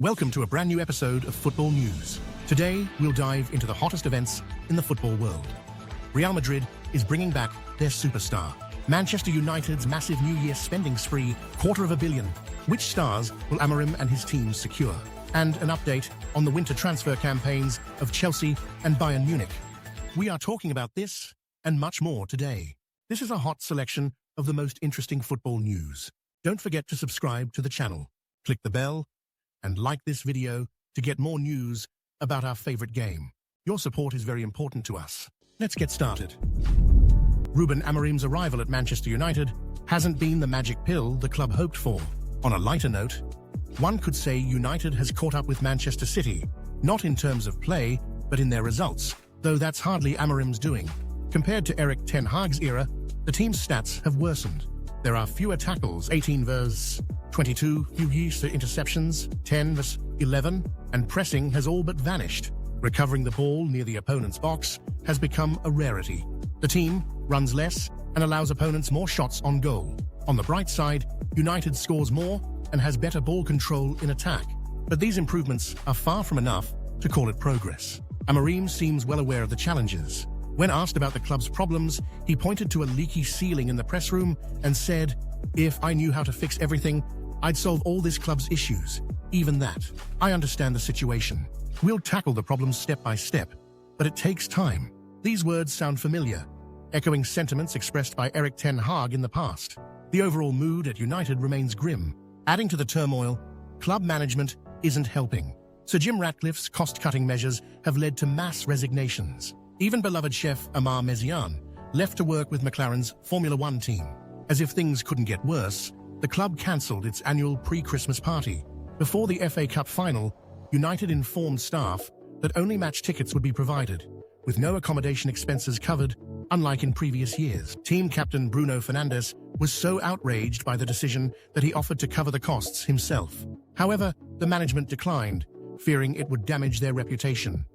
Welcome to a brand new episode of Football News. Today, we'll dive into the hottest events in the football world. Real Madrid is bringing back their superstar. Manchester United's massive New Year spending spree, $250 million. Which stars will Amorim and his team secure? And an update on the winter transfer campaigns of Chelsea and Bayern Munich. We are talking about this and much more today. This is a hot selection of the most interesting football news. Don't forget to subscribe to the channel, click the bell, and like this video to get more news about our favorite game. Your support is very important to us. Let's get started. Ruben Amorim's arrival at Manchester United hasn't been the magic pill the club hoped for. On a lighter note, one could say United has caught up with Manchester City, not in terms of play, but in their results, though that's hardly Amorim's doing. Compared to Erik ten Hag's era, the team's stats have worsened. There are fewer tackles, 18 versus 22, few interceptions, 10 versus 11, and pressing has all but vanished. Recovering the ball near the opponent's box has become a rarity. The team runs less and allows opponents more shots on goal. On the bright side, United scores more and has better ball control in attack. But these improvements are far from enough to call it progress. Amorim seems well aware of the challenges. When asked about the club's problems, he pointed to a leaky ceiling in the press room and said, "If I knew how to fix everything, I'd solve all this club's issues. Even that. I understand the situation. We'll tackle the problems step by step, but it takes time." These words sound familiar, echoing sentiments expressed by Erik ten Hag in the past. The overall mood at United remains grim. Adding to the turmoil, club management isn't helping. Sir Jim Ratcliffe's cost-cutting measures have led to mass resignations. Even beloved chef Amar Messiaen left to work with McLaren's Formula One team. As if things couldn't get worse, the club cancelled its annual pre-Christmas party. Before the FA Cup final, United informed staff that only match tickets would be provided, with no accommodation expenses covered, unlike in previous years. Team captain Bruno Fernandes was so outraged by the decision that he offered to cover the costs himself. However, the management declined, fearing it would damage their reputation.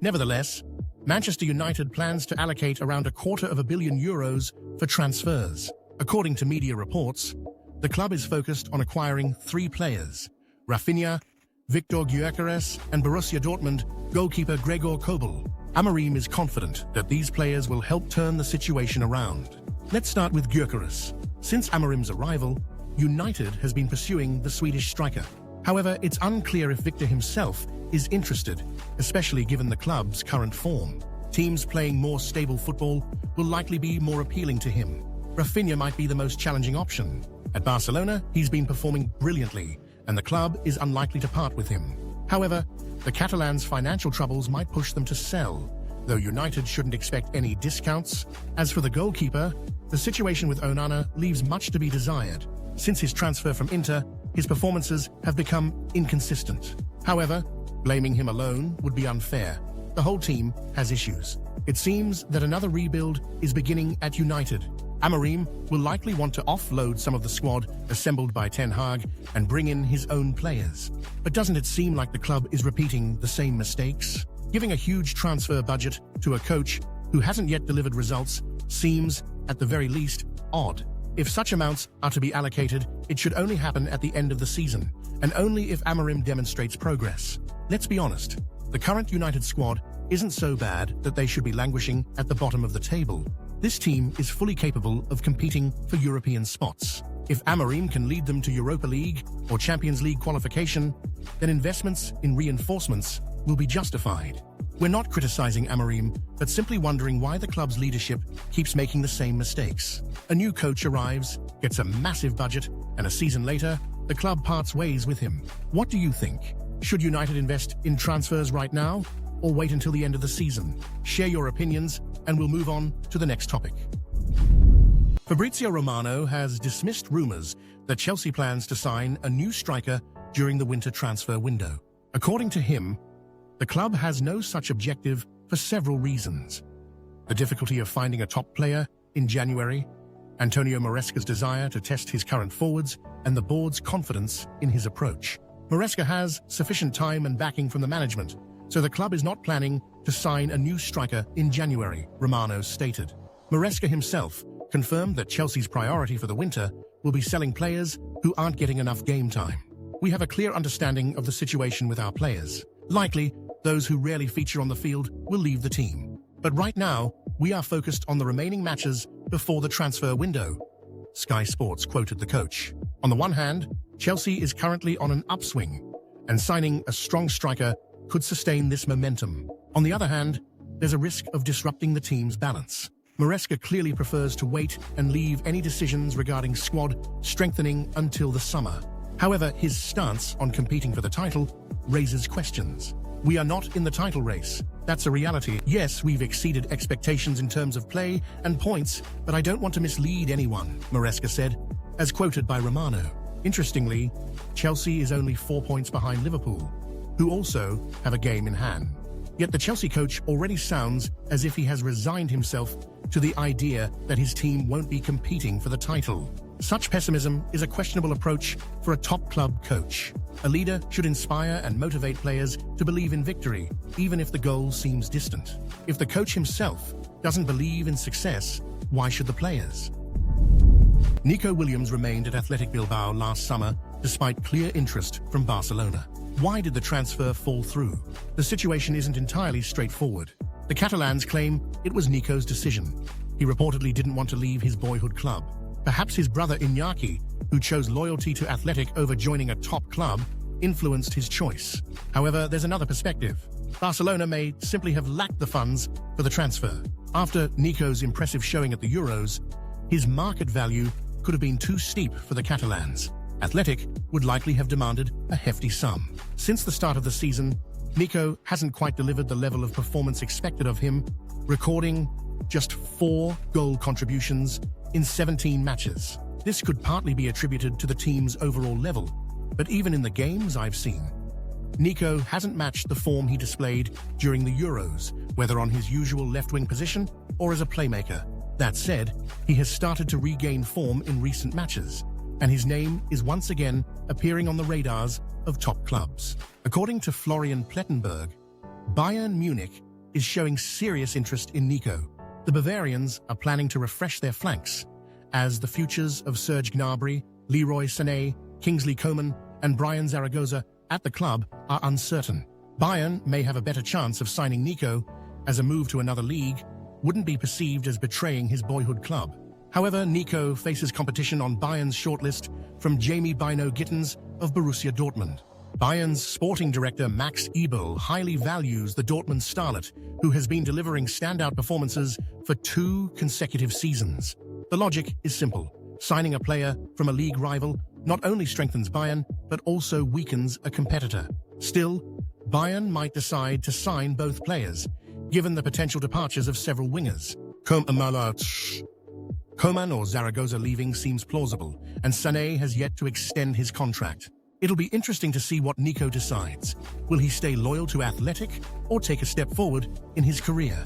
Nevertheless, Manchester United plans to allocate around €250 million for transfers. According to media reports, the club is focused on acquiring 3 players: Raphinha, Victor Gyokeres, and Borussia Dortmund goalkeeper Gregor Kobel. Amorim is confident that these players will help turn the situation around. Let's start with Gyokeres. Since Amorim's arrival, United has been pursuing the Swedish striker. However, it's unclear if Victor himself is interested, especially given the club's current form. Teams playing more stable football will likely be more appealing to him. Raphinha might be the most challenging option. At Barcelona, he's been performing brilliantly, and the club is unlikely to part with him. However, the Catalans' financial troubles might push them to sell, though United shouldn't expect any discounts. As for the goalkeeper, the situation with Onana leaves much to be desired. Since his transfer from Inter, his performances have become inconsistent. However, blaming him alone would be unfair. The whole team has issues. It seems that another rebuild is beginning at United. Amorim will likely want to offload some of the squad assembled by Ten Hag and bring in his own players. But doesn't it seem like the club is repeating the same mistakes? Giving a huge transfer budget to a coach who hasn't yet delivered results seems, at the very least, odd. If such amounts are to be allocated, it should only happen at the end of the season, and only if Amorim demonstrates progress. Let's be honest, the current United squad isn't so bad that they should be languishing at the bottom of the table. This team is fully capable of competing for European spots. If Amorim can lead them to Europa League or Champions League qualification, then investments in reinforcements will be justified. We're not criticizing Amorim, but simply wondering why the club's leadership keeps making the same mistakes. A new coach arrives, gets a massive budget, and a season later, the club parts ways with him. What do you think? Should United invest in transfers right now, or wait until the end of the season? Share your opinions, and we'll move on to the next topic. Fabrizio Romano has dismissed rumors that Chelsea plans to sign a new striker during the winter transfer window. According to him, the club has no such objective for several reasons: the difficulty of finding a top player in January, Antonio Maresca's desire to test his current forwards, and the board's confidence in his approach. Maresca has sufficient time and backing from the management, so the club is not planning to sign a new striker in January, Romano stated. Maresca himself confirmed that Chelsea's priority for the winter will be selling players who aren't getting enough game time. we have a clear understanding of the situation with our players. Likely, those who rarely feature on the field will leave the team. But right now, we are focused on the remaining matches before the transfer window. Sky Sports quoted the coach. On the one hand, Chelsea is currently on an upswing, and signing a strong striker could sustain this momentum. On the other hand, there's a risk of disrupting the team's balance. Maresca clearly prefers to wait and leave any decisions regarding squad strengthening until the summer. However, his stance on competing for the title raises questions. We are not in the title race. That's a reality. Yes, we've exceeded expectations in terms of play and points, but I don't want to mislead anyone, Maresca said, as quoted by Romano. Interestingly, Chelsea is only 4 points behind Liverpool, who also have a game in hand. Yet the Chelsea coach already sounds as if he has resigned himself to the idea that his team won't be competing for the title. Such pessimism is a questionable approach for a top club coach. A leader should inspire and motivate players to believe in victory, even if the goal seems distant. If the coach himself doesn't believe in success, why should the players? Nico Williams remained at Athletic Bilbao last summer despite clear interest from Barcelona. Why did the transfer fall through? The situation isn't entirely straightforward. The Catalans claim it was Nico's decision. He reportedly didn't want to leave his boyhood club. Perhaps his brother Iñaki, who chose loyalty to Athletic over joining a top club, influenced his choice. However, there's another perspective. Barcelona may simply have lacked the funds for the transfer. After Nico's impressive showing at the Euros, his market value could have been too steep for the Catalans. Athletic would likely have demanded a hefty sum. Since the start of the season, Nico hasn't quite delivered the level of performance expected of him, recording just 4 goal contributions in 17 matches. This could partly be attributed to the team's overall level, but even in the games I've seen, Nico hasn't matched the form he displayed during the Euros, whether on his usual left-wing position or as a playmaker. That said, he has started to regain form in recent matches, and his name is once again appearing on the radars of top clubs. According to Florian Plettenberg, Bayern Munich is showing serious interest in Nico. The Bavarians are planning to refresh their flanks, as the futures of Serge Gnabry, Leroy Sané, Kingsley Coman, and Brian Zaragoza at the club are uncertain. Bayern may have a better chance of signing Nico, as a move to another league wouldn't be perceived as betraying his boyhood club. However, Nico faces competition on Bayern's shortlist from Jamie Bino Gittens of Borussia Dortmund. Bayern's sporting director Max Eberl highly values the Dortmund starlet, who has been delivering standout performances for 2 consecutive seasons. The logic is simple. Signing a player from a league rival not only strengthens Bayern, but also weakens a competitor. Still, Bayern might decide to sign both players, given the potential departures of several wingers. Coman or Zaragoza leaving seems plausible, and Sané has yet to extend his contract. It'll be interesting to see what Nico decides. Will he stay loyal to Athletic or take a step forward in his career?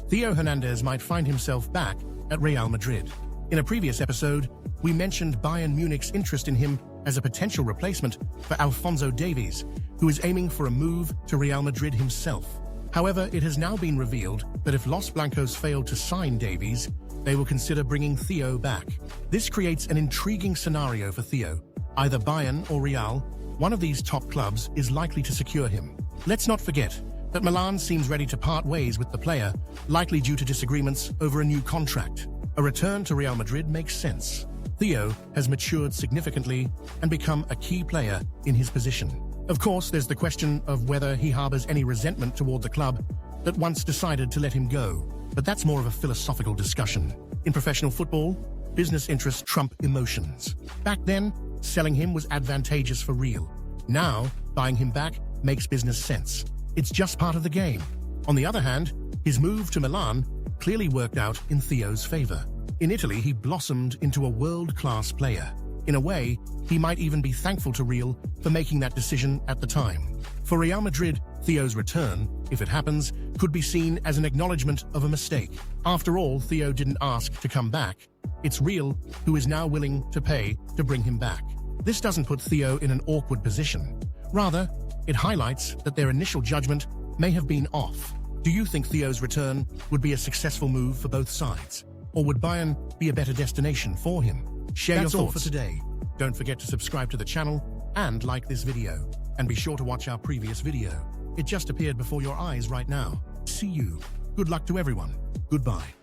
Theo Hernandez might find himself back at Real Madrid. In a previous episode, we mentioned Bayern Munich's interest in him as a potential replacement for Alphonso Davies, who is aiming for a move to Real Madrid himself. However, it has now been revealed that if Los Blancos fail to sign Davies, they will consider bringing Theo back. This creates an intriguing scenario for Theo. Either Bayern or Real, one of these top clubs is likely to secure him. Let's not forget that Milan seems ready to part ways with the player, likely due to disagreements over a new contract. A return to Real Madrid makes sense. Theo has matured significantly and become a key player in his position. Of course, there's the question of whether he harbors any resentment toward the club that once decided to let him go, but that's more of a philosophical discussion. In professional football, business interests trump emotions. Back then, selling him was advantageous for Real. Now, buying him back makes business sense. It's just part of the game. On the other hand, his move to Milan clearly worked out in Theo's favor. In Italy, he blossomed into a world-class player. In a way, he might even be thankful to Real for making that decision at the time. For Real Madrid, Theo's return, if it happens, could be seen as an acknowledgement of a mistake. After all, Theo didn't ask to come back. It's Real who is now willing to pay to bring him back. This doesn't put Theo in an awkward position. Rather, it highlights that their initial judgment may have been off. Do you think Theo's return would be a successful move for both sides? Or would Bayern be a better destination for him? Share your thoughts for today. Don't forget to subscribe to the channel and like this video. And be sure to watch our previous video. It just appeared before your eyes right now. See you. Good luck to everyone. Goodbye.